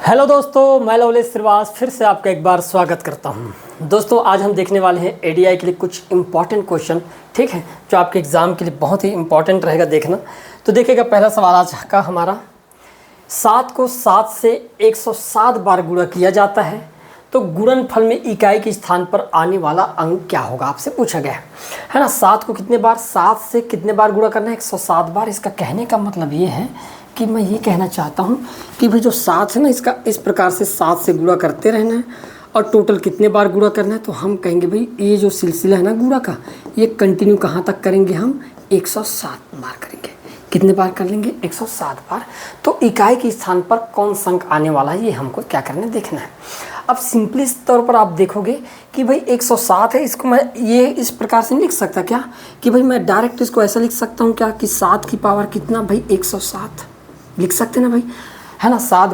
Hello दोस्तों, मैं लवलेश श्रीवास फिर से आपका एक बार स्वागत करता हूं। दोस्तों आज हम देखने वाले हैं एडीआई के लिए कुछ इम्पॉर्टेंट क्वेश्चन, ठीक है, जो आपके एग्ज़ाम के लिए बहुत ही इम्पॉर्टेंट रहेगा देखना। तो देखिएगा, पहला सवाल आज का हमारा, 7 को 7 से 107 बार गुणा किया जाता है तो गुणनफल में इकाई के स्थान पर आने वाला अंक क्या होगा, आपसे पूछा गया है ना। 7 को कितने बार, 7 से कितने बार गुणा करना है, 107 बार। इसका कहने का मतलब ये है कि मैं ये कहना चाहता हूँ कि भाई जो 7 है ना, इसका इस प्रकार से 7 से गुणा करते रहना है और टोटल कितने बार गुणा करना है। तो हम कहेंगे भाई ये जो सिलसिला है ना गुणा का, ये कंटिन्यू कहाँ तक करेंगे, हम 107 बार करेंगे। कितने बार कर लेंगे, 107 बार। तो इकाई के स्थान पर कौन सा अंक आने वाला है, ये हमको क्या करना है, देखना है। अब सिंपली तौर पर आप देखोगे कि भाई 107 है, इसको मैं ये इस प्रकार से नहीं लिख सकता क्या कि भाई मैं डायरेक्ट इसको ऐसा लिख सकता हूँ क्या कि 7 की पावर कितना भाई 107 लिख सकते हैं ना भाई, है ना। 7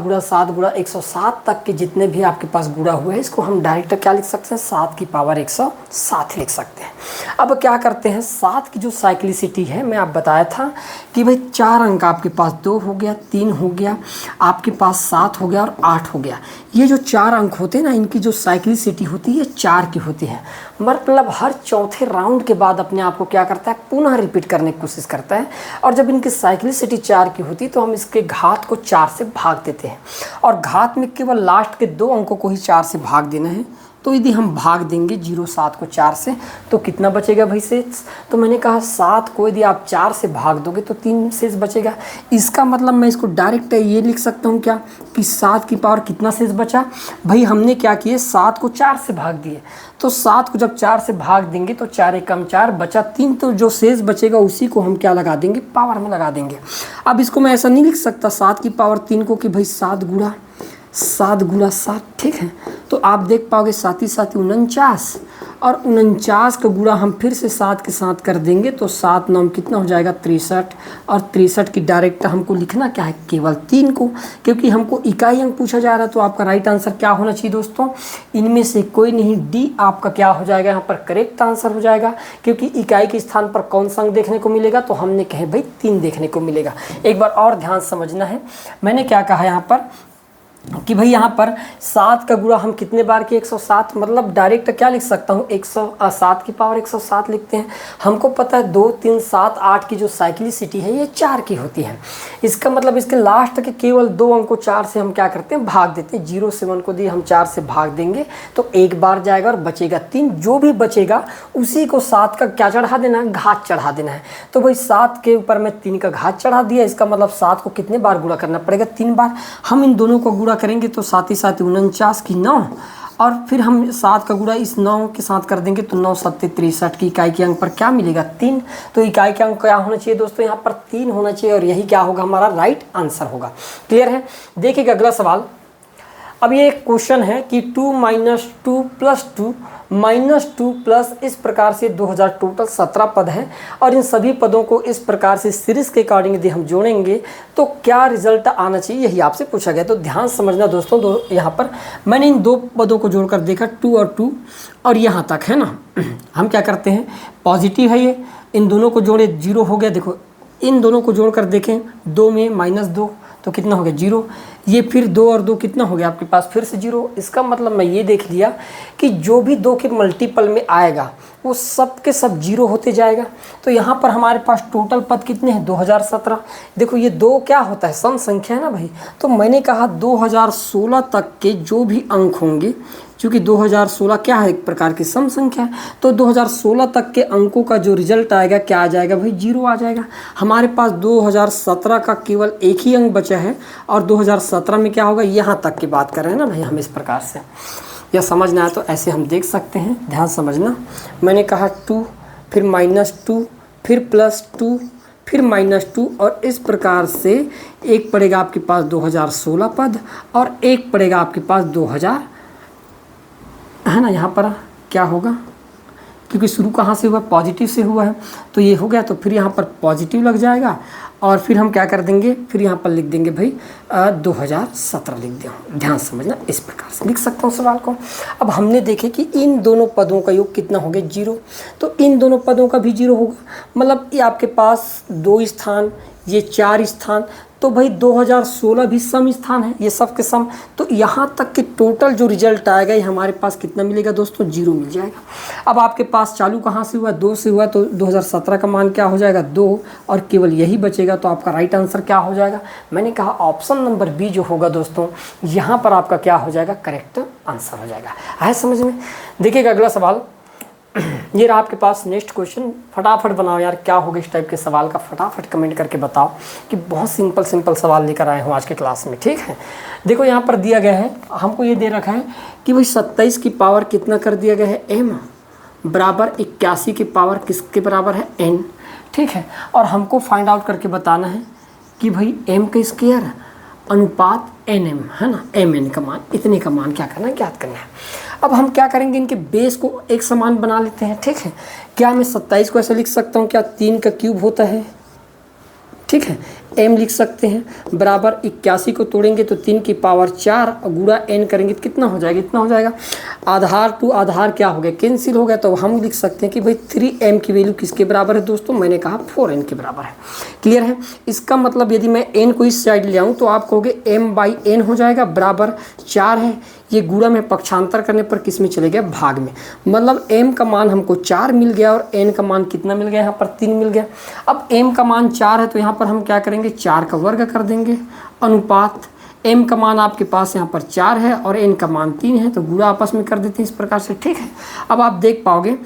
गुणा 107 तक के जितने भी आपके पास गुणा हुए हैं, इसको हम डायरेक्ट क्या लिख सकते हैं, 7 की पावर 107 लिख सकते हैं। अब क्या करते हैं, 7 की जो साइक्लिसिटी है, मैं आप बताया था कि भाई 4 अंक आपके पास 2 हो गया, 3 हो गया, आपके पास 7 हो गया और 8 हो गया। ये जो 4 अंक होते हैं ना, इनकी जो साइक्लिसिटी होती है 4 की होती है। मतलब हर चौथे राउंड के बाद अपने आप को क्या करता है, पुनः रिपीट करने की कोशिश करता है। और जब इनकी साइक्लिसिटी 4 की होती है तो हम इसके घात को 4 से भाग देते हैं और घात में केवल लास्ट के 2 अंकों को ही 4 से भाग देना है। तो यदि हम भाग देंगे 07 को 4 से तो कितना बचेगा भाई शेष। तो मैंने कहा 7 को यदि आप 4 से भाग दोगे तो 3 शेष बचेगा। इसका मतलब मैं इसको डायरेक्ट ये लिख सकता हूँ क्या कि 7 की पावर कितना शेष बचा। भाई हमने क्या किए, 7 को 4 से भाग दिए, तो 7 को जब 4 से भाग देंगे तो 4 एकम 4 बचा 3, तो जो शेष बचेगा उसी को हम क्या लगा देंगे, पावर में लगा देंगे। अब इसको मैं ऐसा नहीं लिख सकता 7 की पावर 3 को कि भाई 7 गुणा 7, ठीक है। तो आप देख पाओगे साथ ही साथ 49 और 49 का गुणा हम फिर से 7 के साथ कर देंगे तो 7 9 कितना हो जाएगा 63, और 63 की डायरेक्ट हमको लिखना क्या है, केवल 3 को, क्योंकि हमको इकाई अंक पूछा जा रहा है। तो आपका राइट आंसर क्या होना चाहिए दोस्तों, इनमें से कोई नहीं, डी आपका क्या हो जाएगा, यहाँ पर करेक्ट आंसर हो जाएगा। क्योंकि इकाई के स्थान पर कौन सा अंक देखने को मिलेगा, तो हमने कहे भाई 3 देखने को मिलेगा। एक बार और ध्यान समझना है, मैंने क्या कहा यहाँ पर कि भाई यहाँ पर 7 का गुणा हम कितने बार किए, 107। मतलब डायरेक्ट क्या लिख सकता हूँ, 107 की पावर 107 लिखते हैं। हमको पता है 2 3 7 8 की जो साइक्लिसिटी है ये 4 की होती है। इसका मतलब इसके लास्ट के केवल 2 अंक को 4 से हम क्या करते हैं, भाग देते हैं। 0 से 1 को दिए हम 4 से भाग देंगे तो एक बार जाएगा और बचेगा 3। जो भी बचेगा उसी को 7 का क्या चढ़ा देना है, घात चढ़ा देना है। तो भाई 7 के ऊपर मैं 3 का घात चढ़ा दिया। इसका मतलब 7 को कितने बार गुणा करना पड़ेगा, 3 बार। हम इन दोनों को गुणा करेंगे तो साथ ही साथ 49 की 9, और फिर हम 7 का गुणा इस 9 के साथ कर देंगे तो 9 7 63 की इकाई के अंक पर क्या मिलेगा, 3। तो इकाई के अंक क्या होना चाहिए दोस्तों, यहाँ पर 3 होना चाहिए और यही क्या होगा, हमारा राइट आंसर होगा। क्लियर है। देखिएगा अगला सवाल। अब ये एक क्वेश्चन है कि 2 - 2 + 2 - 2 प्लस इस प्रकार से 2000 टोटल 17 पद हैं और इन सभी पदों को इस प्रकार से सीरीज के अकॉर्डिंग यदि हम जोड़ेंगे तो क्या रिजल्ट आना चाहिए, यही आपसे पूछा गया। तो ध्यान समझना दोस्तों, यहाँ पर मैंने इन 2 पदों को जोड़कर देखा 2 और 2 और यहाँ तक है ना। हम क्या करते हैं, पॉजिटिव है ये, इन दोनों को जोड़े 0 हो गया। देखो इन दोनों को जोड़कर देखें, 2 में -2 तो कितना हो गया 0। ये फिर 2 और 2 कितना हो गया आपके पास, फिर से 0। इसका मतलब मैं ये देख लिया कि जो भी 2 के मल्टीपल में आएगा वो सब के सब 0 होते जाएगा। तो यहाँ पर हमारे पास टोटल पद कितने हैं, 2017। देखो ये 2 क्या होता है, सम संख्या है ना भाई। तो मैंने कहा 2016 तक के जो भी अंक होंगे, क्योंकि 2016 क्या है, एक प्रकार की सम संख्या है, तो 2016 तक के अंकों का जो रिजल्ट आएगा क्या आ जाएगा भाई, 0 आ जाएगा। हमारे पास 2017 का केवल एक ही अंक बचा है और 2017 में क्या होगा, यहाँ तक की बात कर रहे हैं ना भाई हम। इस प्रकार से यह समझना है तो ऐसे हम देख सकते हैं, ध्यान समझना। मैंने कहा 2 फिर -2 फिर +2 फिर -2 और इस प्रकार से एक पड़ेगा आपके पास 2016 पद और एक पड़ेगा आपके पास 2000, है ना। यहाँ पर क्या होगा, क्योंकि शुरू कहाँ से हुआ, पॉजिटिव से हुआ है, तो ये हो गया। तो फिर यहाँ पर पॉजिटिव लग जाएगा और फिर हम क्या कर देंगे, फिर यहाँ पर लिख देंगे भाई 2017 लिख दें। ध्यान समझना, इस प्रकार से लिख सकता हूँ सवाल को। अब हमने देखे कि इन दोनों पदों का योग कितना हो गया, 0। तो इन दोनों पदों का भी 0 होगा। मतलब ये आपके पास 2 स्थान, ये 4 स्थान, तो भाई 2016 भी सम स्थान है, ये सब के सम। तो यहाँ तक कि टोटल जो रिजल्ट आएगा ये हमारे पास कितना मिलेगा दोस्तों, 0 मिल जाएगा। अब आपके पास चालू कहाँ से हुआ, 2 से हुआ, तो 2017 का मान क्या हो जाएगा, 2, और केवल यही बचेगा। तो आपका राइट आंसर क्या हो जाएगा, मैंने कहा ऑप्शन नंबर बी जो होगा दोस्तों, यहाँ पर आपका क्या हो जाएगा, करेक्ट आंसर हो जाएगा। आए समझ में। देखिएगा अगला सवाल, ये रहा आपके पास नेक्स्ट क्वेश्चन। फटाफट बनाओ यार, क्या होगा इस टाइप के सवाल का, फटाफट कमेंट करके बताओ कि बहुत सिंपल सवाल लेकर आए हूँ आज के क्लास में, ठीक है। देखो यहाँ पर दिया गया है, हमको ये दे रखा है कि भाई 27 की पावर कितना कर दिया गया है, m बराबर 81 की पावर किसके बराबर है, n, ठीक है। और हमको फाइंड आउट करके बताना है कि भाई m का स्क्वायर अनुपात nm है ना, mn का मान, इतने का मान क्या करना है, ज्ञात करना है। अब हम क्या करेंगे, इनके बेस को एक समान बना लेते हैं, ठीक है। क्या मैं 27 को ऐसे लिख सकता हूँ, क्या 3 का क्यूब होता है, ठीक है, m लिख सकते हैं बराबर 81 को तोड़ेंगे तो 3 की पावर 4 और गुणा n करेंगे तो कितना हो जाएगा, इतना हो जाएगा। आधार टू आधार क्या हो गया, कैंसिल हो गया। तो हम लिख सकते हैं कि भाई 3m की वैल्यू किसके बराबर है दोस्तों, मैंने कहा 4n के बराबर है। क्लियर है। इसका मतलब यदि मैं n को इस साइड ले आऊँ तो आप कहोगे m/n हो जाएगा, बराबर 4 है, ये गुणा में पक्षांतर करने पर किस में चले गया, भाग में। मतलब m का मान हमको 4 मिल गया और n का मान कितना मिल गया, यहाँ पर 3 मिल गया। अब m का मान 4 है तो यहाँ पर हम क्या करेंगे, 4 का वर्ग कर देंगे, अनुपात m का मान आपके पास यहाँ पर 4 है और n का मान 3 है, तो गुणा आपस में कर देते हैं इस प्रकार से, ठीक है। अब आप देख पाओगे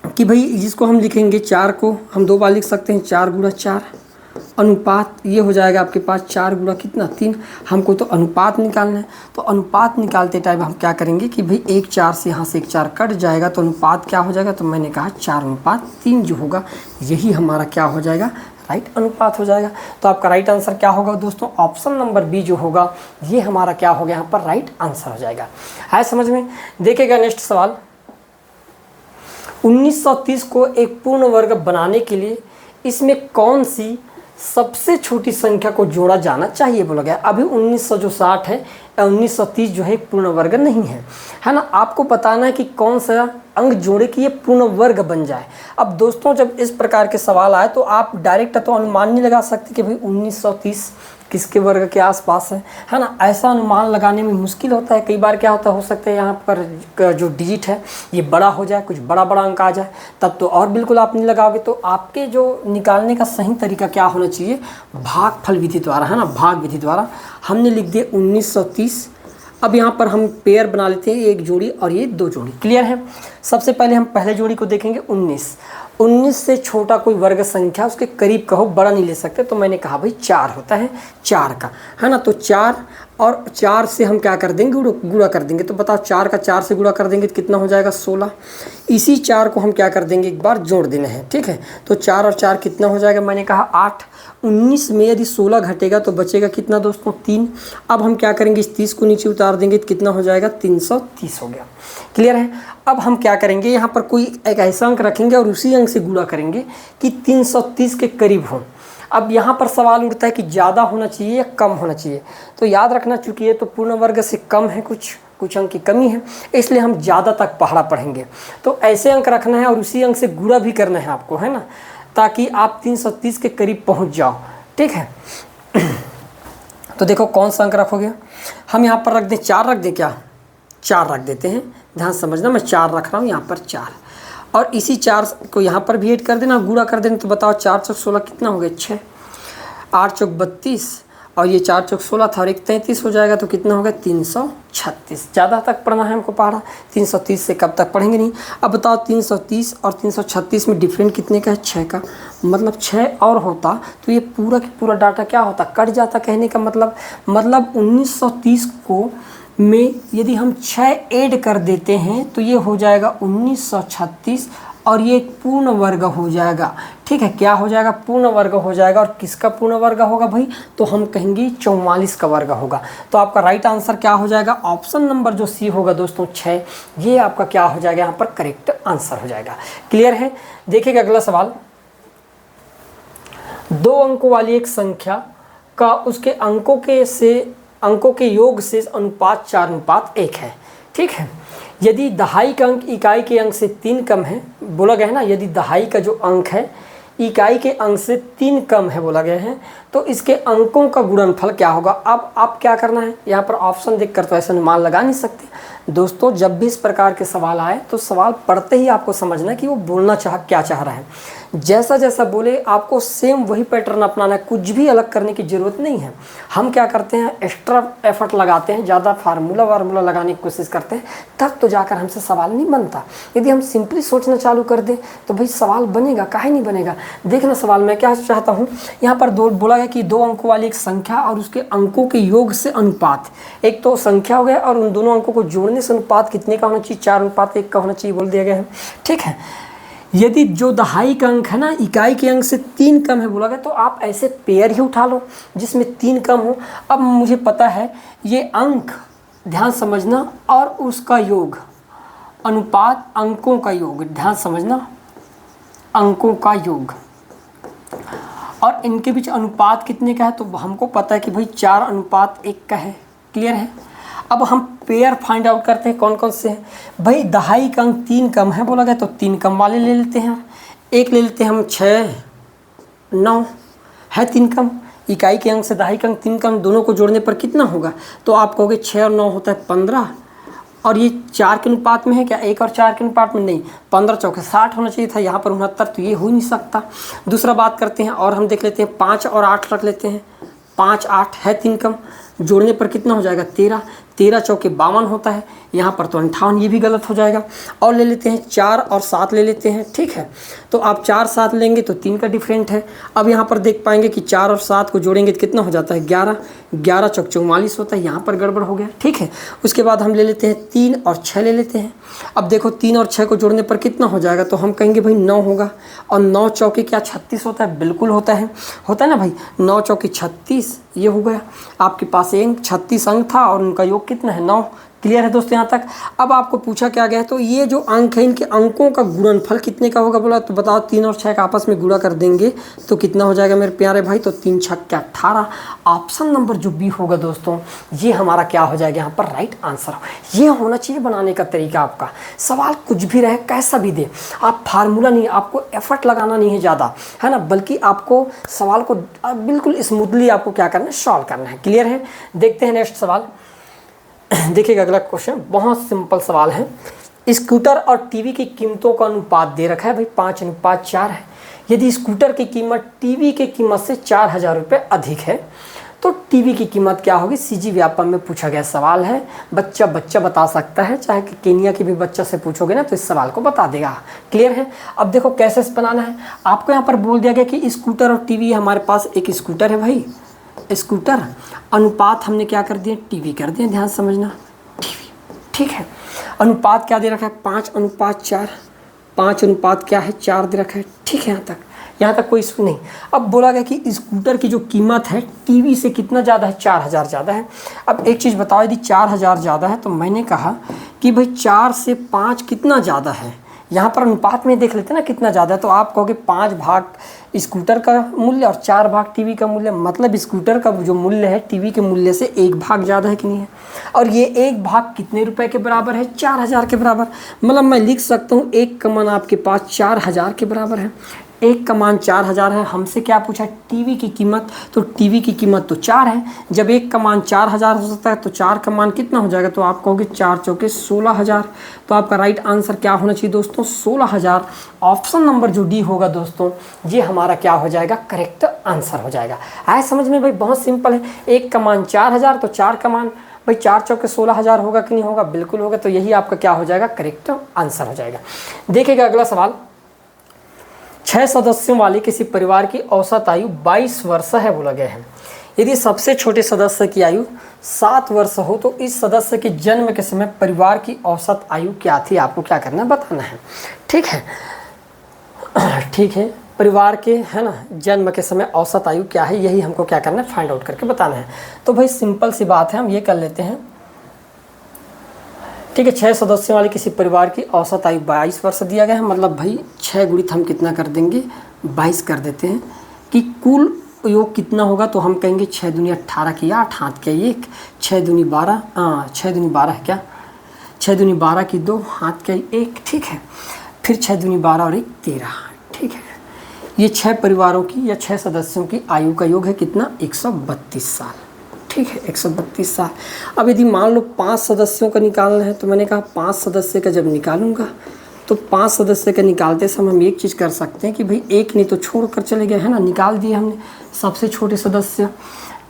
कि भाई जिसको हम लिखेंगे 4 को हम 2 बार लिख सकते हैं, 4 गुणा 4, अनुपात ये हो जाएगा आपके पास 4 गुणा कितना, 3। हमको तो अनुपात निकालना है, तो अनुपात निकालते टाइम हम क्या करेंगे कि भाई 1 4 से यहाँ से 1 4 कट जाएगा तो अनुपात क्या हो जाएगा, तो मैंने कहा 4:3 जो होगा यही हमारा क्या हो जाएगा, राइट अनुपात हो जाएगा। तो आपका राइट आंसर क्या होगा दोस्तों, ऑप्शन नंबर बी जो होगा ये हमारा क्या हो गया, यहाँ पर राइट आंसर हो जाएगा। है समझ में। देखिएगा नेक्स्ट सवाल, 1930 को एक पूर्ण वर्ग बनाने के लिए इसमें कौन सी सबसे छोटी संख्या को जोड़ा जाना चाहिए बोला गया। अभी 1960 है, 1930 जो है एक पूर्ण वर्ग नहीं है, है ना। आपको बताना है कि कौन सा अंक जोड़े कि ये पूर्ण वर्ग बन जाए। अब दोस्तों जब इस प्रकार के सवाल आए तो आप डायरेक्ट तो अनुमान नहीं लगा सकते कि भाई 1930 किसके वर्ग के आसपास है ना। ऐसा अनुमान लगाने में मुश्किल होता है। कई बार क्या होता हो सकता है यहाँ पर जो डिजिट है ये बड़ा हो जाए, कुछ बड़ा अंक आ जाए, तब तो और बिल्कुल आप नहीं लगाओगे। तो आपके जो निकालने का सही तरीका क्या होना चाहिए, भागफल विधि द्वारा, है ना, भाग विधि द्वारा। हमने लिख दिया 1930। अब यहाँ पर हम पेयर बना लेते हैं, एक जोड़ी और ये 2 जोड़ी। क्लियर है। सबसे पहले हम पहले जोड़ी को देखेंगे 19 से छोटा कोई वर्ग संख्या उसके करीब कहो, बड़ा नहीं ले सकते, तो मैंने कहा भाई 4 होता है, 4 का, है ना। तो 4 और 4 से हम क्या कर देंगे, गुणा कर देंगे। तो बताओ 4 का 4 से गुणा कर देंगे तो कितना हो जाएगा, 16। इसी 4 को हम क्या कर देंगे, एक बार जोड़ देना है, ठीक है। तो 4 और 4 कितना हो जाएगा, मैंने कहा 8। 19 में यदि 16 घटेगा तो बचेगा कितना दोस्तों, 3। अब हम क्या करेंगे, इस 30 को नीचे उतार देंगे तो कितना हो जाएगा, 330 हो गया। क्लियर है। अब हम क्या करेंगे, यहाँ पर कोई एक ऐसा अंक रखेंगे और उसी अंक से गुणा करेंगे कि 330 के करीब हो। अब यहाँ पर सवाल उठता है कि ज़्यादा होना चाहिए या कम होना चाहिए। तो याद रखना, चूंकि ये तो पूर्ण वर्ग से कम है, कुछ अंक की कमी है, इसलिए हम ज़्यादा तक पहाड़ा पढ़ेंगे। तो ऐसे अंक रखना है और उसी अंक से गुणा भी करना है आपको, है ना, ताकि आप 330 के करीब पहुँच जाओ, ठीक है। तो देखो कौन सा अंक रखोगे, हम यहाँ पर रख दें 4, रख दें क्या, 4 रख देते हैं। ध्यान समझना, मैं 4 रख रहा हूँ यहाँ पर 4, और इसी 4 को यहाँ पर भी ऐड कर देना, गुणा कर देना। तो बताओ 4 चौक 16 कितना हो गया, 6, 8 चौक 32 और ये 4 चौक 16 था और 1 33 हो जाएगा, तो कितना हो गया, 336। ज़्यादा तक पढ़ना है हमको पहाड़ा, 330 से कब तक पढ़ेंगे नहीं। अब बताओ 330 और 336 में डिफरेंट कितने का है, 6 का। मतलब 6 और होता तो ये पूरा की पूरा डाटा क्या होता, कट जाता। कहने का मतलब 1930 को में यदि हम 6 ऐड कर देते हैं तो ये हो जाएगा 1936 और ये एक पूर्ण वर्ग हो जाएगा, ठीक है। क्या हो जाएगा, पूर्ण वर्ग हो जाएगा। और किसका पूर्ण वर्ग होगा भाई, तो हम कहेंगे 44 का वर्ग होगा। तो आपका राइट आंसर क्या हो जाएगा, ऑप्शन नंबर जो सी होगा दोस्तों 6, ये आपका क्या हो जाएगा, यहाँ पर करेक्ट आंसर हो जाएगा। क्लियर है। देखिएगा अगला सवाल, 2 अंकों वाली एक संख्या का उसके अंकों के योग से अनुपात 4:1 है, ठीक है। यदि दहाई का अंक इकाई के अंक से 3 कम है, बोला गया है ना, यदि दहाई का जो अंक है इकाई के अंक से 3 कम है बोला गया है, तो तो इसके अंकों का गुणनफल क्या होगा। अब आप क्या करना है, यहाँ पर ऑप्शन देखकर तो ऐसा अनुमान लगा नहीं सकते दोस्तों। जब भी इस प्रकार के सवाल आए तो सवाल पढ़ते ही आपको समझना है कि वो बोलना क्या चाह रहा है। जैसा जैसा बोले आपको सेम वही पैटर्न अपनाना है, कुछ भी अलग करने की ज़रूरत नहीं है। हम क्या करते हैं, एक्स्ट्रा एफर्ट लगाते हैं, ज़्यादा फार्मूला लगाने की कोशिश करते हैं, तब तो जाकर हमसे सवाल नहीं बनता। यदि हम सिंपली सोचना चालू कर दें तो भाई सवाल बनेगा, काहे नहीं बनेगा। देखना सवाल मैं क्या चाहता हूँ, यहाँ पर बोला गया कि 2 अंकों वाली एक संख्या और उसके अंकों के योग से अनुपात, एक तो संख्या हो गया और उन दोनों अंकों को जोड़ने से अनुपात कितने का होना चाहिए, 4:1 का होना चाहिए बोल दिया गया है। ठीक है, यदि जो दहाई का अंक है ना, इकाई के अंक से 3 कम है बोला गया, तो आप ऐसे पेयर ही उठा लो जिसमें 3 कम हो। अब मुझे पता है ये अंक, ध्यान समझना, और उसका योग, अनुपात अंकों का योग, ध्यान समझना, अंकों का योग, और इनके बीच अनुपात कितने का है, तो हमको पता है कि भाई 4:1 का है। क्लियर है। अब हम पेयर फाइंड आउट करते हैं कौन कौन से हैं। भाई दहाई का अंक 3 कम है बोला गया, तो 3 कम वाले ले लेते हैं। एक ले लेते हैं हम 6, 9 है 3 कम। इकाई के अंक से दहाई का अंक 3 कम, दोनों को जोड़ने पर कितना होगा, तो आप कहोगे 6 और 9 होता है 15। और ये 4 के अनुपात में है क्या, 1 और 4 के अनुपात में नहीं, 15 चौके 60 होना चाहिए था, यहाँ पर 69, तो ये हो ही नहीं सकता। दूसरा बात करते हैं और हम देख लेते हैं 5 और 8 रख लेते हैं। 5, 8 है 3 कम, जोड़ने पर कितना हो जाएगा 13, 13 चौके 52 होता है, यहाँ पर तो 58, ये भी गलत हो जाएगा। और ले लेते हैं 4 और 7 ले लेते हैं। ठीक है, तो आप 4, 7 लेंगे तो 3 का डिफरेंट है। अब यहाँ पर देख पाएंगे कि 4 और 7 को जोड़ेंगे तो कितना हो जाता है 11, 11 चौक 44 होता है, यहाँ पर गड़बड़ हो गया। ठीक है, उसके बाद हम ले लेते हैं 3 और 6 ले लेते हैं। अब देखो 3 और 6 को जोड़ने पर कितना हो जाएगा, तो हम कहेंगे भाई 9 होगा। और 9 चौके क्या 36 होता है, बिल्कुल होता है ना भाई, 9 चौके 36, ये हो गया। आपके पास एक 36 अंक था और उनका योग कितना है 9। क्लियर है दोस्तों यहाँ तक। अब आपको पूछा क्या गया है, तो ये जो अंक है इनके अंकों का गुणनफल कितने का होगा बोला, तो बताओ 3 और 6 का आपस में गुणा कर देंगे तो कितना हो जाएगा मेरे प्यारे भाई, तो 3 छक्के 18। ऑप्शन नंबर जो बी होगा दोस्तों, ये हमारा क्या हो जाएगा यहाँ पर राइट आंसर। ये होना चाहिए बनाने का तरीका आपका। सवाल कुछ भी रहे, कैसा भी दे, आप फार्मूला नहीं, आपको एफर्ट लगाना नहीं है ज़्यादा, है ना, बल्कि आपको सवाल को बिल्कुल स्मूथली आपको क्या करना है, सॉल्व करना है। क्लियर है। देखते हैं नेक्स्ट सवाल। देखिएगा अगला क्वेश्चन, बहुत सिंपल सवाल है। स्कूटर और टीवी की कीमतों का अनुपात दे रखा है भाई 5:4 है। यदि स्कूटर की कीमत टीवी की कीमत से 4,000 रुपये अधिक है तो टीवी की कीमत क्या होगी। सीजी व्यापम में पूछा गया सवाल है। बच्चा बता सकता है, चाहे कि केनिया के भी बच्चा से पूछोगे ना तो इस सवाल को बता देगा। क्लियर है। अब देखो कैसे बनाना है। आपको यहाँ पर बोल दिया गया कि स्कूटर और टीवी, हमारे पास एक स्कूटर है भाई, स्कूटर, अनुपात हमने क्या कर दिया, टीवी कर दिया। ध्यान समझना, टीवी। ठीक है, अनुपात क्या दे रखा है 5:4, 5 क्या है 4 दे रखा है। ठीक है, यहाँ तक कोई इशू नहीं। अब बोला गया कि स्कूटर की जो कीमत है टीवी से कितना ज़्यादा है, 4,000 ज़्यादा है। अब एक चीज़ बताओ, यदि 4,000 ज़्यादा है तो मैंने कहा कि भाई 4 से 5 कितना ज़्यादा है। यहाँ पर अनुपात में देख लेते हैं ना कितना ज़्यादा है, तो आप कहोगे 5 भाग स्कूटर का मूल्य और 4 भाग टीवी का मूल्य, मतलब स्कूटर का जो मूल्य है टीवी के मूल्य से 1 भाग ज़्यादा है कि नहीं है। और ये 1 भाग कितने रुपए के बराबर है, 4,000 के बराबर। मतलब मैं लिख सकता हूँ 1 का मान आपके पास 4,000 के बराबर है। 1 का मान 4,000 है। हमसे क्या पूछा, टीवी की कीमत, तो टीवी की कीमत तो 4 है। जब 1 का मान 4,000 हो सकता है तो 4 का मान कितना हो जाएगा, तो आप कहोगे 4 चौके 16,000। तो आपका राइट आंसर क्या होना चाहिए दोस्तों, 16,000। ऑप्शन नंबर जो डी होगा दोस्तों, ये हमारा क्या हो जाएगा, करेक्ट आंसर हो जाएगा। आए समझ में भाई, बहुत सिंपल है। 1 का मान 4,000 तो 4 का मान भाई 4 चौके 16,000 होगा कि नहीं होगा, बिल्कुल होगा। तो यही आपका क्या हो जाएगा, करेक्ट आंसर हो जाएगा। देखिएगा अगला सवाल। 6 सदस्यों वाले किसी परिवार की औसत आयु 22 वर्ष है बोला गया है। यदि सबसे छोटे सदस्य की आयु 7 वर्ष हो तो इस सदस्य के जन्म के समय परिवार की औसत आयु क्या थी। आपको क्या करना है, बताना है। ठीक है, ठीक है, परिवार के, है ना, जन्म के समय औसत आयु क्या है, यही हमको क्या करना है, फाइंड आउट करके बताना है। तो भाई सिंपल सी बात है, हम ये कर लेते हैं। ठीक है, 6 सदस्यों वाले किसी परिवार की औसत आयु 22 वर्ष दिया गया है। मतलब भाई 6 गुणित हम कितना कर देंगे, 22 कर देते हैं। कि कुल योग कितना होगा, तो हम कहेंगे 6 दूनी 18 की 8, हाथ के 1, 6 दूनी 12, 6 दूनी 12 है क्या, 6 दूनी 12 की 2, हाथ के 1। ठीक है, फिर 6 दूनी 12 और 1 13। ठीक है, ये 6 परिवारों की या 6 सदस्यों की आयु का योग है कितना, 132 साल। ठीक है, 132 साल। अब यदि मान लो 5 सदस्यों का निकालना है, तो मैंने कहा 5 सदस्य का जब निकालूंगा तो 5 सदस्य का निकालते समय हम एक चीज़ कर सकते हैं कि भाई एक नहीं तो छोड़ कर चले गए, है ना, निकाल दिए हमने सबसे छोटे सदस्य।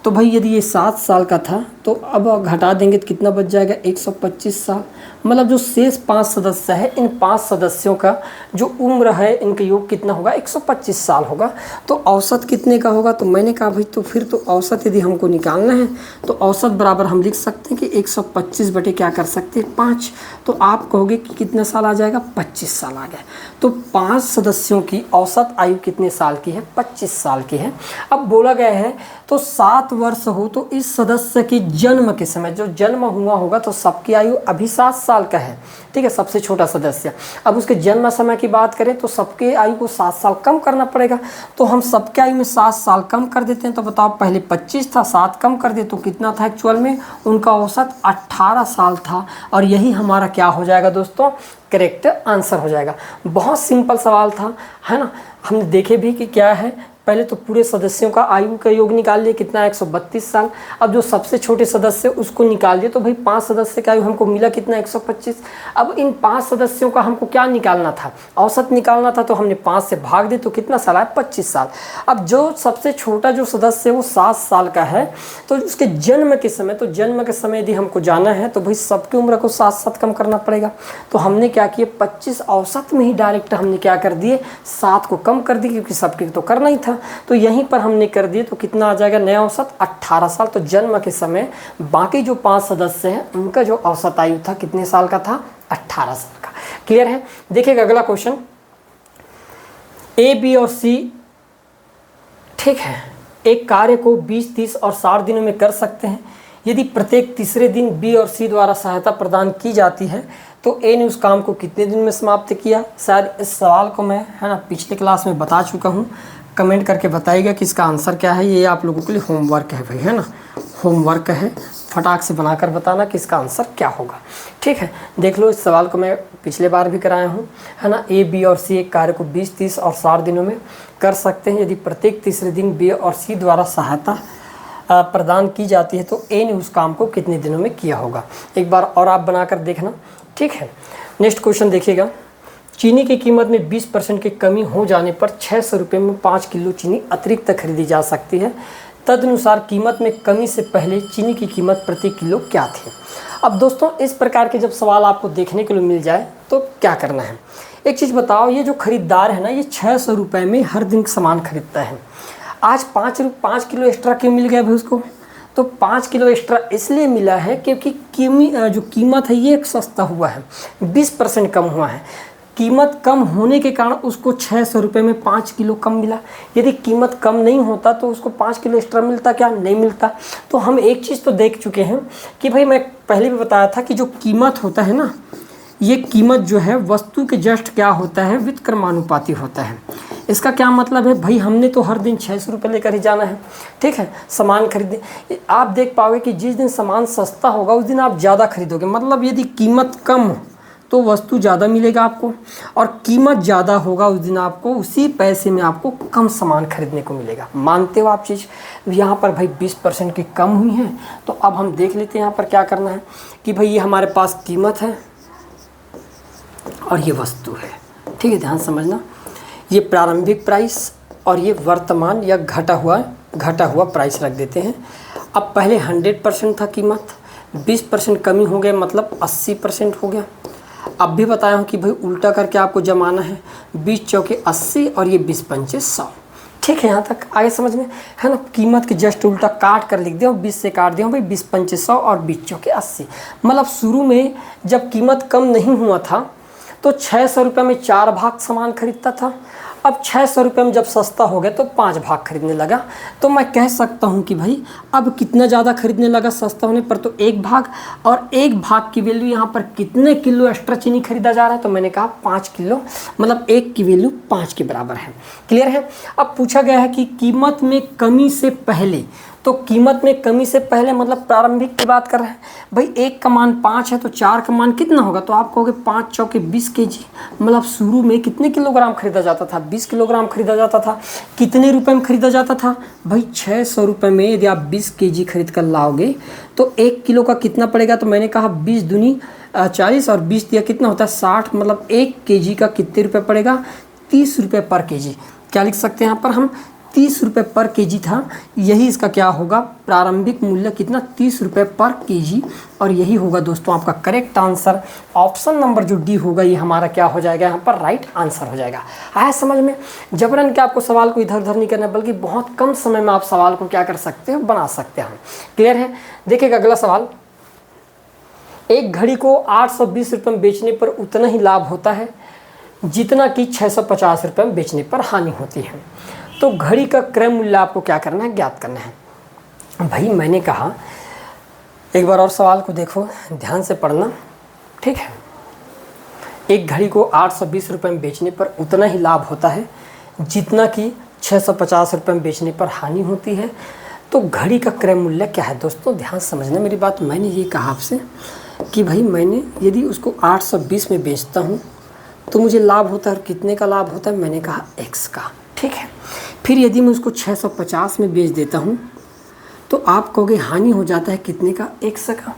तो भाई यदि ये 7 साल का था तो अब घटा देंगे तो कितना बच जाएगा, 125 साल। मतलब जो शेष 5 सदस्य है, इन 5 सदस्यों का जो उम्र है इनका योग कितना होगा, 125 साल होगा। तो औसत कितने का होगा, तो मैंने कहा भाई तो फिर तो औसत यदि हमको निकालना है तो औसत बराबर हम लिख सकते हैं कि 125 बटे क्या कर सकते हैं, 5। तो आप कहोगे कि कितना साल आ जाएगा, 25 साल आ गया। तो 5 सदस्यों की औसत आयु कितने साल की है, 25 साल की है। अब बोला गया है तो 7 वर्ष हो तो इस सदस्य के जन्म के समय, जो जन्म हुआ होगा तो सबकी आयु अभी 7 साल का है, ठीक है, सबसे छोटा सदस्य। अब उसके जन्म समय की बात करें तो सबके आयु को 7 साल कम करना पड़ेगा। तो हम सबके आयु में 7 साल कम कर देते हैं। तो बताओ पहले 25 था, 7 कम कर दे तो कितना था एक्चुअल में, उनका औसत 18 साल था। और यही हमारा क्या हो जाएगा दोस्तों, करेक्ट आंसर हो जाएगा। बहुत सिंपल सवाल था, है ना। हमने देखे भी कि क्या है, पहले तो पूरे सदस्यों का आयु का योग निकाल लिए कितना, 132 साल। अब जो सबसे छोटे सदस्य उसको निकाल दिए तो भाई 5 सदस्य का आयु हमको मिला कितना, 125। अब इन 5 सदस्यों का हमको क्या निकालना था, औसत निकालना था। तो हमने 5 से भाग दिए तो कितना साल आया, 25 साल। अब जो सबसे छोटा जो सदस्य है वो 7 साल का है, तो उसके जन्म के समय, तो जन्म के समय यदि हमको जाना है तो भाई सबकी उम्र को 7 कम करना पड़ेगा। तो हमने क्या किया, 25 औसत में ही डायरेक्ट हमने क्या कर दिए, 7 को कम कर दिए, क्योंकि सबके तो करना ही था। तो यहीं पर हमने कर दिए तो कितना आ जाएगा, नया औसत 18 साल। तो जन्म के समय बाकी जो 5 सदस्य हैं उनका जो औसत आयु था कितने साल का था, 18 साल का। क्लियर है। देखिएगा अगला क्वेश्चन, ए, बी और सी, ठीक है, एक कार्य को 20, 30 और 60 दिनों में कर सकते हैं। यदि प्रत्येक तीसरे दिन बी और सी द्वारा सहायता प्रदान की जाती है तो ए ने उस काम को कितने दिन में समाप्त किया। शायद इस सवाल को मैं, है ना, पिछले क्लास में बता चुका हूँ। कमेंट करके बताइएगा कि इसका आंसर क्या है। ये आप लोगों के लिए होमवर्क है भाई, है ना, होमवर्क है। फटाक से बनाकर बताना कि इसका आंसर क्या होगा। ठीक है, देख लो, इस सवाल को मैं पिछले बार भी कराया हूँ, है ना। ए, बी और सी एक कार्य को 20, 30 और 60 दिनों में कर सकते हैं। यदि प्रत्येक तीसरे दिन बी और सी द्वारा सहायता प्रदान की जाती है तो ए ने उस काम को कितने दिनों में किया होगा। एक बार और आप बनाकर देखना। ठीक है, नेक्स्ट क्वेश्चन देखिएगा, चीनी की कीमत में 20% की कमी हो जाने पर 600 रुपये में 5 किलो चीनी अतिरिक्त खरीदी जा सकती है। तदनुसार कीमत में कमी से पहले चीनी की कीमत प्रति किलो क्या थी। अब दोस्तों इस प्रकार के जब सवाल आपको देखने के लिए मिल जाए तो क्या करना है, एक चीज़ बताओ, ये जो खरीदार है ना, ये 600 रुपये में हर दिन सामान खरीदता है। आज 5 किलो एक्स्ट्रा क्यों मिल गया भाई उसको, तो 5 किलो एक्स्ट्रा इसलिए मिला है क्योंकि जो कीमत है ये सस्ता हुआ है, 20% कम हुआ है। कीमत कम होने के कारण उसको 600 रुपये में 5 किलो कम मिला। यदि कीमत कम नहीं होता तो उसको 5 किलो एक्स्ट्रा मिलता, क्या नहीं मिलता। तो हम एक चीज़ तो देख चुके हैं कि भाई मैं पहले भी बताया था कि जो कीमत होता है ना, ये कीमत जो है वस्तु के जस्ट क्या होता है, व्युत्क्रमानुपाती होता है। इसका क्या मतलब है भाई, हमने तो हर दिन 600 रुपये लेकर ही जाना है, ठीक है, सामान खरीदे। आप देख पाओगे कि जिस दिन सामान सस्ता होगा उस दिन आप ज़्यादा खरीदोगे। मतलब यदि कीमत कम तो वस्तु ज़्यादा मिलेगा आपको, और कीमत ज़्यादा होगा उस दिन आपको उसी पैसे में आपको कम सामान खरीदने को मिलेगा। मानते हो आप चीज़। यहाँ पर भाई 20% की कम हुई है। तो अब हम देख लेते हैं यहाँ पर क्या करना है कि भाई ये हमारे पास कीमत है और ये वस्तु है, ठीक है, ध्यान समझना। ये प्रारंभिक प्राइस और ये वर्तमान या घटा हुआ प्राइस रख देते हैं। अब पहले 100% था कीमत, 20% कमी हो गया, मतलब 80% हो गया। अब भी बताया हूँ कि भाई उल्टा करके आपको जमाना है, 20 चौके 80 और ये 20 पंचे 100। ठीक है, यहाँ तक आगे समझ में, है ना। कीमत के जस्ट उल्टा काट कर लिख दिया, 20 से काट दिया भाई, 20 पंचे 100 और 20 चौके 80। मतलब शुरू में जब कीमत कम नहीं हुआ था तो 600 रुपये में 4 भाग सामान खरीदता था। अब 600 रुपये में जब सस्ता हो गया तो 5 भाग खरीदने लगा। तो मैं कह सकता हूँ कि भाई अब कितना ज़्यादा खरीदने लगा सस्ता होने पर, तो 1 भाग, और 1 भाग की वैल्यू यहाँ पर कितने किलो एक्स्ट्रा चीनी खरीदा जा रहा है, तो मैंने कहा 5 किलो, मतलब 1 की वैल्यू 5 के बराबर है। क्लियर है। अब पूछा गया है कि कीमत में कमी से पहले, तो कीमत में कमी से पहले मतलब प्रारंभिक की बात कर रहे हैं भाई। 1 का मान 5 है तो 4 का मान कितना होगा, तो आप कहोगे 5 चौके 20 kg। मतलब शुरू में कितने किलोग्राम खरीदा जाता था, 20 किलोग्राम खरीदा जाता था। कितने रुपए में खरीदा जाता था भाई, 600 रुपये में। यदि आप 20 kg खरीद कर लाओगे तो 1 किलो का कितना पड़ेगा, तो मैंने कहा 20 दूनी 40 और 20 दिया कितना होता है 60। मतलब 1 kg का कितने रुपये पड़ेगा, 30 रुपये पर kg। क्या लिख सकते हैं यहाँ पर हम, 30 रुपये पर kg था। यही इसका क्या होगा, प्रारंभिक मूल्य कितना, 30 रुपये पर kg। और यही होगा दोस्तों आपका करेक्ट आंसर। ऑप्शन नंबर जो डी होगा ये हमारा क्या हो जाएगा, यहाँ पर राइट आंसर हो जाएगा। आया समझ में। जबरन के आपको सवाल को इधर उधर नहीं करना, बल्कि बहुत कम समय में आप सवाल को क्या कर सकते हो, बना सकते हैं। क्लियर है। देखिएगा अगला सवाल, एक घड़ी को 820 रुपये में बेचने पर उतना ही लाभ होता है जितना कि 650 रुपये में बेचने पर हानि होती है। तो घड़ी का क्रय मूल्य आपको क्या करना है, ज्ञात करना है। भाई मैंने कहा एक बार और सवाल को देखो, ध्यान से पढ़ना, ठीक है। एक घड़ी को 820 रुपये में बेचने पर उतना ही लाभ होता है जितना कि 650 रुपये में बेचने पर हानि होती है। तो घड़ी का क्रय मूल्य क्या है दोस्तों, ध्यान समझना मेरी बात। मैंने ये कहा आपसे कि भाई मैंने यदि उसको 820 में बेचता हूँ तो मुझे लाभ होता है, और कितने का लाभ होता है, मैंने कहा x का, ठीक है। फिर यदि मैं उसको 650 में बेच देता हूँ तो आप कहोगे हानि हो जाता है कितने का, x का।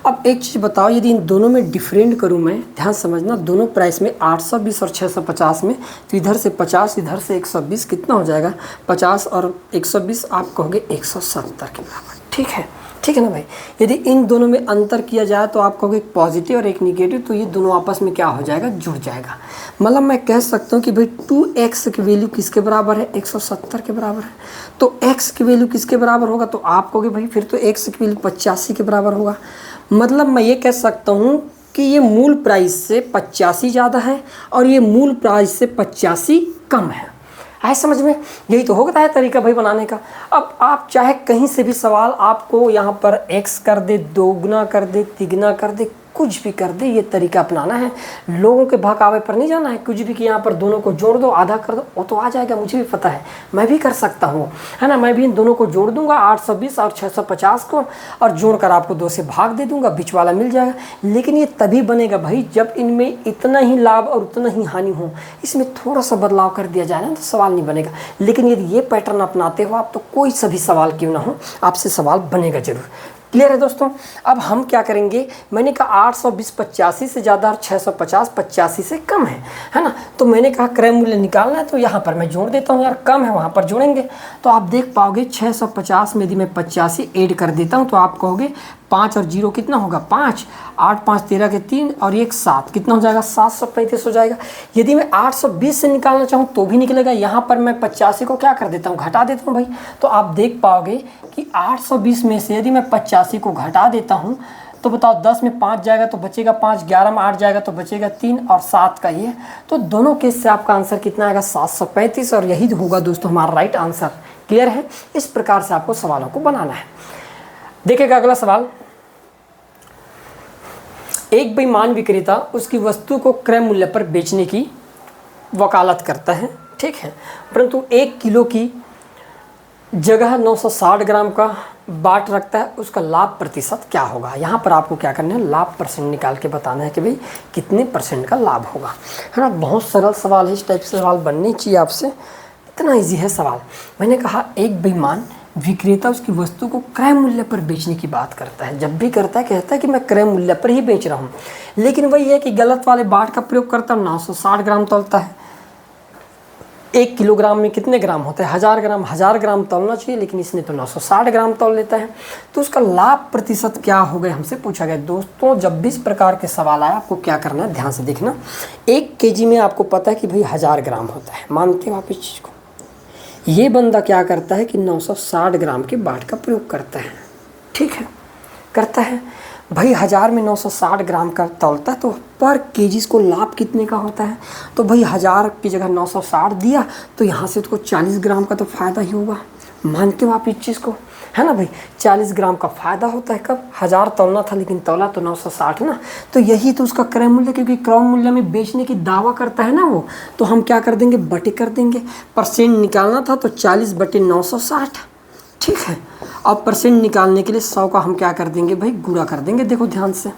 अब एक चीज़ बताओ, यदि इन दोनों में डिफरेंट करूँ मैं, ध्यान समझना, दोनों प्राइस में 820 और 650 में, तो इधर से 50 इधर से 120 कितना हो जाएगा, 50 और 120 आप कहोगे 170 के बराबर, ठीक है। ठीक है ना भाई। यदि इन दोनों में अंतर किया जाए तो आप कहोगे एक पॉजिटिव और एक निगेटिव, तो ये दोनों आपस में क्या हो जाएगा, जुड़ जाएगा। मतलब मैं कह सकता हूँ कि भाई 2x की वैल्यू किसके बराबर है, 170 के बराबर है। तो x की वैल्यू किसके बराबर होगा, तो आप कहोगे भाई फिर तो x की वैल्यू 85 के बराबर होगा। मतलब मैं ये कह सकता हूँ कि ये मूल प्राइस से 85 ज़्यादा है और ये मूल प्राइस से 85 कम है। आए समझ में। यही तो होता है तरीका भाई बनाने का। अब आप चाहे कहीं से भी सवाल आपको यहाँ पर x कर दे, दोगुना कर दे, तिगुना कर दे, कुछ भी कर दे, ये तरीका अपनाना है। लोगों के बहकावे पर नहीं जाना है कुछ भी कि यहाँ पर दोनों को जोड़ दो, आधा कर दो, वो तो आ जाएगा, मुझे भी पता है, मैं भी कर सकता हूँ, है ना। मैं भी इन दोनों को जोड़ दूंगा, 820 और 650 को, और जोड़कर आपको 2 से भाग दे दूंगा, बीच वाला मिल जाएगा। लेकिन ये तभी बनेगा भाई जब इनमें इतना ही लाभ और उतना ही हानि हो। इसमें थोड़ा सा बदलाव कर दिया जाए ना तो सवाल नहीं बनेगा। लेकिन यदि ये पैटर्न अपनाते हो आप तो कोई सभी सवाल क्यों ना हो, आपसे सवाल बनेगा जरूर। क्लियर है दोस्तों। अब हम क्या करेंगे, मैंने कहा 820 85 से ज़्यादा और 650 85 से कम है ना। तो मैंने कहा क्रय मूल्य निकालना है, तो यहाँ पर मैं जोड़ देता हूँ यार, कम है वहाँ पर जोड़ेंगे। तो आप देख पाओगे 650 में यदि मैं 85 ऐड कर देता हूँ तो आप कहोगे 5 और 0 कितना होगा, 5, 8 5 13 के 3 और 1 7, कितना हो जाएगा, 735 हो जाएगा। यदि मैं 820 से निकालना चाहूँ तो भी निकलेगा। यहाँ पर मैं 85 को क्या कर देता हूँ, घटा देता हूँ भाई। तो आप देख पाओगे कि 820 में से यदि मैं 85 को घटा देता हूँ तो बताओ 10 में 5 जाएगा तो बचेगा 5, 11 में 8 जाएगा तो बचेगा 3 और 7 का ये। तो दोनों केस से आपका आंसर कितना आएगा, 735, और यही होगा दोस्तों हमारा राइट आंसर। क्लियर है। इस प्रकार से आपको सवालों को बनाना है। देखिएगा अगला सवाल, एक बेईमान विक्रेता उसकी वस्तु को क्रय मूल्य पर बेचने की वकालत करता है, ठीक है, परंतु 1 किलो की जगह 960 ग्राम का बाट रखता है, उसका लाभ प्रतिशत क्या होगा। यहाँ पर आपको क्या करना है, लाभ परसेंट निकाल के बताना है कि भाई कितने % का लाभ होगा, है ना। बहुत सरल सवाल है, इस टाइप से सवाल बनने चाहिए आपसे, इतना इजी है सवाल। मैंने कहा एक बेईमान विक्रेता उसकी वस्तु को क्रय मूल्य पर बेचने की बात करता है। जब भी करता है कहता है कि मैं क्रय मूल्य पर ही बेच रहा हूँ, लेकिन वही है कि गलत वाले बाट का प्रयोग करता है। 960 ग्राम तौलता है, 1 किलोग्राम में कितने ग्राम होते हैं, 1000 ग्राम तौलना चाहिए, लेकिन इसने तो 960 ग्राम तौल लेता है। तो उसका लाभ प्रतिशत क्या हो गया, हमसे पूछा गया। दोस्तों जब भी इस प्रकार के सवाल आए आपको क्या करना है, ध्यान से देखना। 1 kg में आपको पता है कि भाई 1000 ग्राम होता है, मानते हो आप इस चीज़ को। ये बंदा क्या करता है कि 960 ग्राम के बाट का प्रयोग करता है, ठीक है, करता है भाई। 1000 में 960 ग्राम का तौलता है, तो पर केजी इसको लाभ कितने का होता है। तो भाई 1000 की जगह 960 दिया तो यहाँ से उसको 40 ग्राम का तो फ़ायदा ही होगा। मानते हो आप इस चीज़ को, है ना भाई। 40 ग्राम का फ़ायदा होता है। कब, 1000 तौलना था लेकिन तौला तो 960 ना। तो यही तो उसका क्रय मूल्य, क्योंकि क्रय मूल्य में बेचने की दावा करता है ना वो, तो हम क्या कर देंगे, बटे कर देंगे। % निकालना था तो 40 बटे 960, ठीक है। अब परसेंट निकालने के लिए 100 का हम क्या कर देंगे भाई, गुणा कर देंगे। देखो ध्यान से,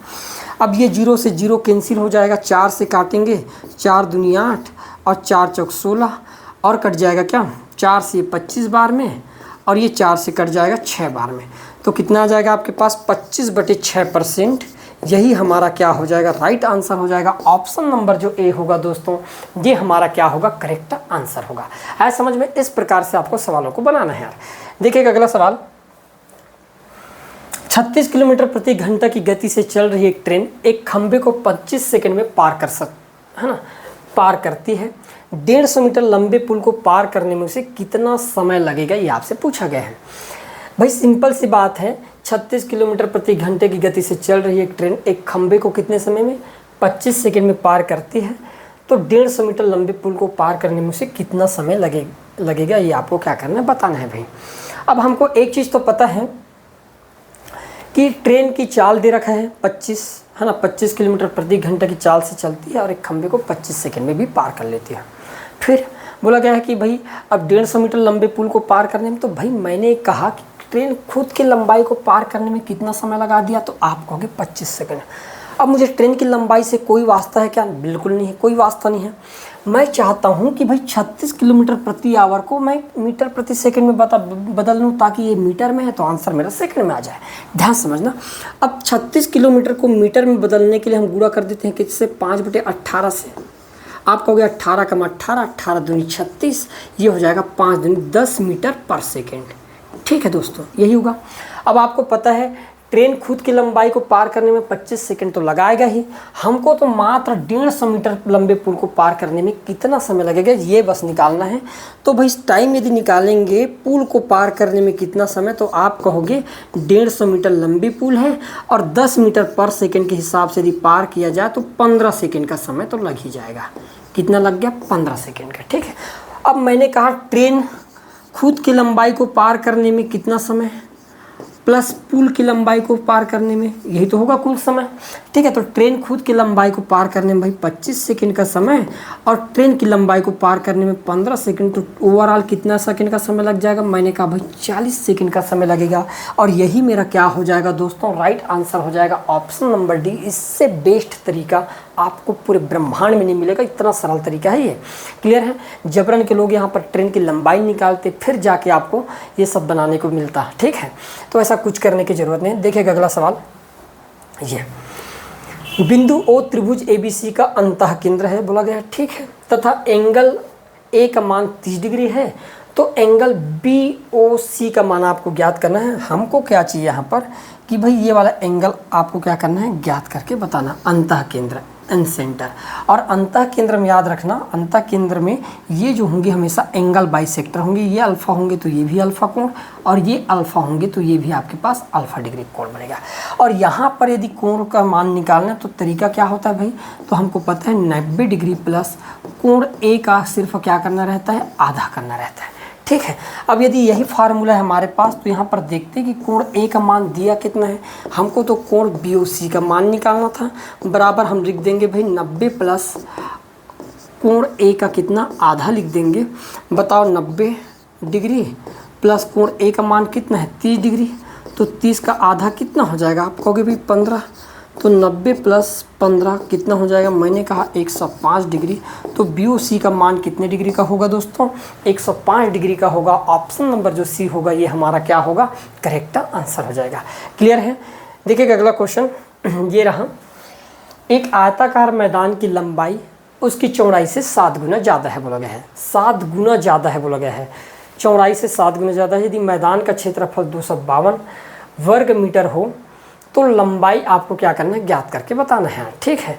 अब ये 0 से 0 कैंसिल हो जाएगा, 4 से काटेंगे, 4 दूनी 8 और 4 चौक 16 और कट जाएगा क्या, 4 से 25 बार में और ये 4 से कट जाएगा 6 बार में। तो कितना आ जाएगा आपके पास 25/6%। यही हमारा क्या हो जाएगा, राइट आंसर हो जाएगा। ऑप्शन नंबर जो ए होगा दोस्तों, ये हमारा क्या होगा, करेक्ट आंसर होगा। है समझ में? इस प्रकार से आपको सवालों को बनाना है यार। देखिएगा अगला सवाल, 36 किलोमीटर प्रति घंटा की गति से चल रही एक ट्रेन एक खंबे को 25 सेकंड में पार करती है। 150 मीटर लंबे पुल को पार करने में उसे कितना समय लगेगा, ये आपसे पूछा गया है। भाई सिंपल सी बात है, 36 किलोमीटर प्रति घंटे की गति से चल रही एक ट्रेन एक खंबे को कितने समय में, 25 सेकंड में पार करती है। तो 150 मीटर लंबे पुल को पार करने में उसे कितना समय लगेगा, ये आपको क्या करना है, बताना है भाई। अब हमको एक चीज़ तो पता है कि ट्रेन की चाल दे रखा है 25, है ना, 25 किलोमीटर प्रति घंटा की चाल से चलती है और एक खंबे को 25 सेकंड में भी पार कर लेती है। फिर बोला गया है कि भाई अब 150 मीटर लंबे पुल को पार करने में, तो भाई मैंने कहा कि ट्रेन खुद की लंबाई को पार करने में कितना समय लगा दिया, तो आप कहोगे 25 सेकंड। अब मुझे ट्रेन की लंबाई से कोई वास्ता है क्या, बिल्कुल नहीं है, कोई वास्ता नहीं है। मैं चाहता हूं कि भाई 36 किलोमीटर प्रति आवर को मैं मीटर प्रति सेकंड में बदल लूँ, ताकि ये मीटर में है तो आंसर मेरा सेकंड में आ जाए। ध्यान समझना, अब 36 किलोमीटर को मीटर में बदलने के लिए हम गुणा कर देते हैं किससे, 5/18 से। आप कहोगे 18 कम 18, 18 दूनी 36, ये हो जाएगा 5 दूनी 10 मीटर पर सेकेंड। ठीक है दोस्तों, यही होगा। अब आपको पता है ट्रेन खुद की लंबाई को पार करने में 25 सेकंड तो लगाएगा ही, हमको तो मात्र 150 मीटर लंबे पुल को पार करने में कितना समय लगेगा, ये बस निकालना है। तो भाई टाइम यदि निकालेंगे पुल को पार करने में कितना समय, तो आप कहोगे 150 मीटर लंबी पुल है और 10 मीटर पर सेकंड के हिसाब से यदि पार किया जाए तो 15 सेकंड का समय तो लग ही जाएगा। कितना लग गया, 15 सेकंड का। ठीक है। अब मैंने कहा ट्रेन खुद की लंबाई को पार करने में कितना समय प्लस पुल की लंबाई को पार करने में, यही तो होगा कुल समय। ठीक है, तो ट्रेन खुद की लंबाई को पार करने में भाई 25 सेकंड का समय और ट्रेन की लंबाई को पार करने में 15 सेकंड, तो ओवरऑल कितना सेकंड का समय लग जाएगा, मैंने कहा भाई 40 सेकंड का समय लगेगा। और यही मेरा क्या हो जाएगा दोस्तों, राइट आंसर हो जाएगा ऑप्शन नंबर डी। इससे बेस्ट तरीका आपको पूरे ब्रह्मांड में नहीं मिलेगा, इतना सरल तरीका है ये। क्लियर है? जबरन के लोग यहाँ पर ट्रेन की लंबाई निकालते फिर जाके आपको ये सब बनाने को मिलता है। ठीक है, तो ऐसा कुछ करने की ज़रूरत नहीं। देखिएगा अगला सवाल, ये बिंदु ओ त्रिभुज ABC का अंतः केंद्र है बोला गया है। ठीक है, तथा एंगल ए का मान 30 डिग्री है, तो एंगल BOC का मान आपको ज्ञात करना है। हमको क्या चाहिए यहाँ पर कि भाई ये वाला एंगल आपको क्या करना है, ज्ञात करके बताना। अंतः केंद्र एन सेंटर, और अंतः केंद्र में याद रखना, अंतः केंद्र में ये जो होंगे हमेशा एंगल बाइसेक्टर होंगे। ये अल्फा होंगे तो ये भी अल्फा कोण, और ये अल्फा होंगे तो ये भी आपके पास अल्फा डिग्री कोण बनेगा। और यहाँ पर यदि कोण का मान निकालना है तो तरीका क्या होता है भाई, तो हमको पता है 90 डिग्री प्लस कोण ए का सिर्फ क्या करना रहता है, आधा करना रहता है। ठीक है, अब यदि यही फार्मूला है हमारे पास, तो यहाँ पर देखते हैं कि कोण ए का मान दिया कितना है। हमको तो कोण BOC का मान निकालना था, बराबर हम लिख देंगे भाई 90 प्लस कोण ए का कितना, आधा लिख देंगे। बताओ 90 डिग्री प्लस कोण ए का मान कितना है, 30 डिग्री, तो 30 का आधा कितना हो जाएगा, आप कहोगे भाई 15, तो 90 प्लस 15 कितना हो जाएगा, मैंने कहा 105 डिग्री। तो BOC का मान कितने डिग्री का होगा दोस्तों, 105 डिग्री का होगा। ऑप्शन नंबर जो सी होगा ये हमारा क्या होगा, करेक्ट आंसर हो जाएगा। क्लियर है? देखिएगा अगला क्वेश्चन ये रहा, एक आयताकार मैदान की लंबाई उसकी चौड़ाई से 7 गुना ज़्यादा है बोला गया है। 7 गुना ज़्यादा है बोला गया है, चौड़ाई से 7 गुना ज़्यादा है। यदि मैदान का क्षेत्रफल 252 वर्ग मीटर हो तो लंबाई आपको क्या करना है, ज्ञात करके बताना है। ठीक है,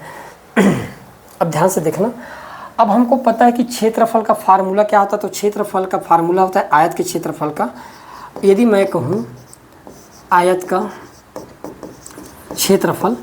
अब ध्यान से देखना। अब हमको पता है कि क्षेत्रफल का फार्मूला क्या होता है, तो क्षेत्रफल का फार्मूला होता है आयत के क्षेत्रफल का। यदि मैं कहूँ आयत का क्षेत्रफल,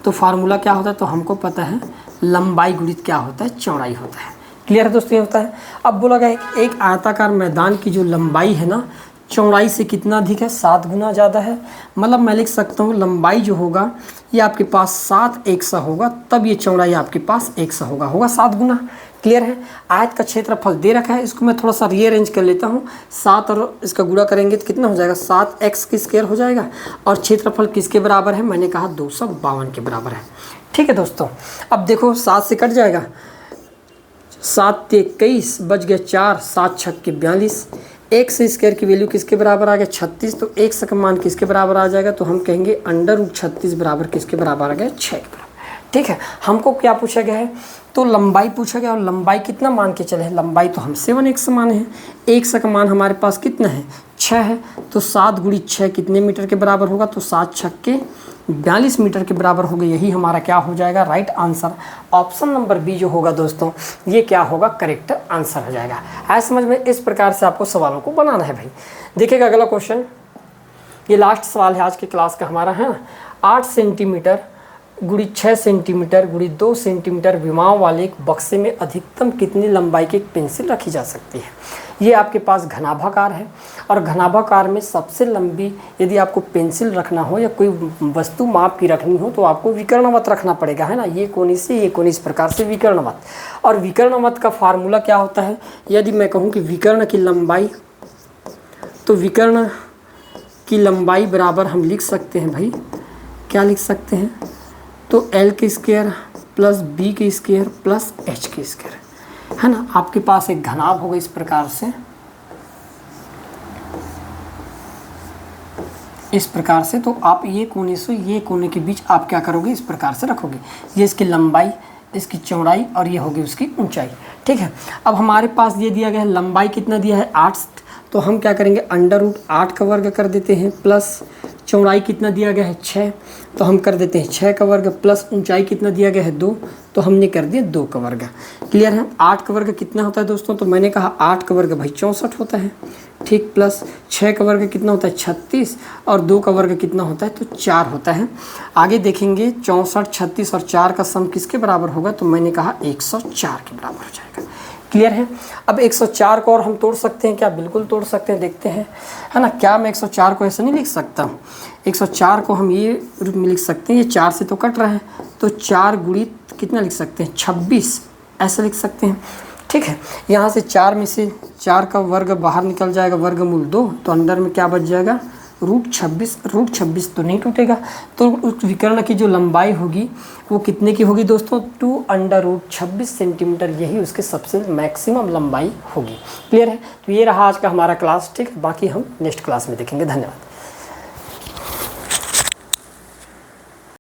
तो फार्मूला क्या होता है, तो हमको पता है लंबाई गुणित क्या होता है, चौड़ाई होता है। क्लियर है दोस्तों, ये होता है। अब बोला गया है एक आयताकार मैदान की जो लंबाई है ना, चौड़ाई से कितना अधिक है, 7 गुना ज़्यादा है। मतलब मैं लिख सकता हूँ लंबाई जो होगा ये आपके पास 7 100 होगा, तब ये चौड़ाई आपके पास 100 होगा 7 गुना। क्लियर है। आयत का क्षेत्रफल दे रखा है, इसको मैं थोड़ा सा रीअरेंज कर लेता हूँ। 7 और इसका गुणा करेंगे तो कितना हो जाएगा, 7x की स्क्वायर हो जाएगा। और क्षेत्रफल किसके बराबर है, मैंने कहा 252 के बराबर है। ठीक है दोस्तों, अब देखो 7 से कट जाएगा, 7 × 21 बच गया 4, 7 × 6 = 42। x स्क्वायर की वैल्यू किसके बराबर आ गया, 36। तो x का मान किसके बराबर आ जाएगा, तो हम कहेंगे √36 बराबर किसके बराबर आ गया, 6 के बराबर। ठीक है, हमको क्या पूछा गया है, तो लंबाई पूछा गया। और लंबाई कितना मान के चले हैं, लंबाई तो हम 7x मान है। x का मान हमारे पास कितना है, 6 है। तो 7 × 6 कितने मीटर के बराबर होगा, तो 7 × 6 = 42 मीटर के बराबर होगा। यही हमारा क्या हो जाएगा, right answer. Option number B जो होगा दोस्तों, ये क्या होगा, करेक्ट आंसर हो जाएगा। आए समझ में, इस प्रकार से आपको सवालों को बनाना है भाई। देखिएगा अगला क्वेश्चन, ये लास्ट सवाल है आज की क्लास का हमारा, है ना। 8 सेंटीमीटर × 6 सेंटीमीटर × 2 सेंटीमीटर विमाओं वाले एक बक्से में अधिकतम कितनी लंबाई की एक पेंसिल रखी जा सकती है। ये आपके पास घनाभाकार है, और घनाभाकार में सबसे लंबी यदि आपको पेंसिल रखना हो या कोई वस्तु माप की रखनी हो तो आपको विकर्णवत रखना पड़ेगा, है ना। ये कोनी से ये कोनी, इस प्रकार से विकर्णवत। और विकर्णवत का फार्मूला क्या होता है, यदि मैं कहूँ कि विकर्ण की लंबाई, तो विकर्ण की लंबाई बराबर हम लिख सकते हैं भाई, क्या लिख सकते हैं, तो L की स्क्वायर प्लस B की स्क्वायर प्लस H की स्क्वायर, है ना। आपके पास एक घनाभ होगा इस प्रकार से, इस प्रकार से। तो आप ये कोने से ये कोने के बीच आप क्या करोगे, इस प्रकार से रखोगे। ये इसकी लंबाई, इसकी चौड़ाई, और ये होगी उसकी ऊंचाई। ठीक है, अब हमारे पास ये दिया गया है, लंबाई कितना दिया है, 8। तो हम क्या करेंगे, √8 का वर्ग कर देते हैं, प्लस चौड़ाई कितना दिया गया है, 6। तो हम कर देते हैं 6 का वर्ग, प्लस ऊंचाई कितना दिया गया है, 2। तो हमने कर दिया 2 का वर्ग। क्लियर है। 8 का वर्ग कितना होता है दोस्तों, तो मैंने कहा 8 का वर्ग भाई 64 होता है। ठीक, प्लस 6 का वर्ग कितना होता है, 36। और 2 का वर्ग कितना होता है, तो 4 होता है। आगे देखेंगे 64, 36 और 4 का सम किसके बराबर होगा, तो मैंने कहा 104 के बराबर हो जाएगा। क्लियर है। अब 104 को और हम तोड़ सकते हैं क्या, बिल्कुल तोड़ सकते हैं, देखते हैं, है ना। क्या मैं 104 को ऐसे नहीं लिख सकता, 104 को हम ये रूप में लिख सकते हैं, ये 4 से तो कट रहा है, तो 4 × कितना लिख सकते हैं, 26, ऐसे लिख सकते हैं। ठीक है, यहाँ से 4 में से 4 का वर्ग बाहर निकल जाएगा, वर्गमूल 2, तो अंदर में क्या बच जाएगा, √26। √26 तो नहीं टूटेगा, तो उस विकर्ण की जो लंबाई होगी वो कितने की होगी दोस्तों, 2√26 सेंटीमीटर, यही उसके सबसे मैक्सिमम लंबाई होगी। क्लियर है। तो ये रहा आज का हमारा क्लास। ठीक है, बाकी हम नेक्स्ट क्लास में देखेंगे। धन्यवाद।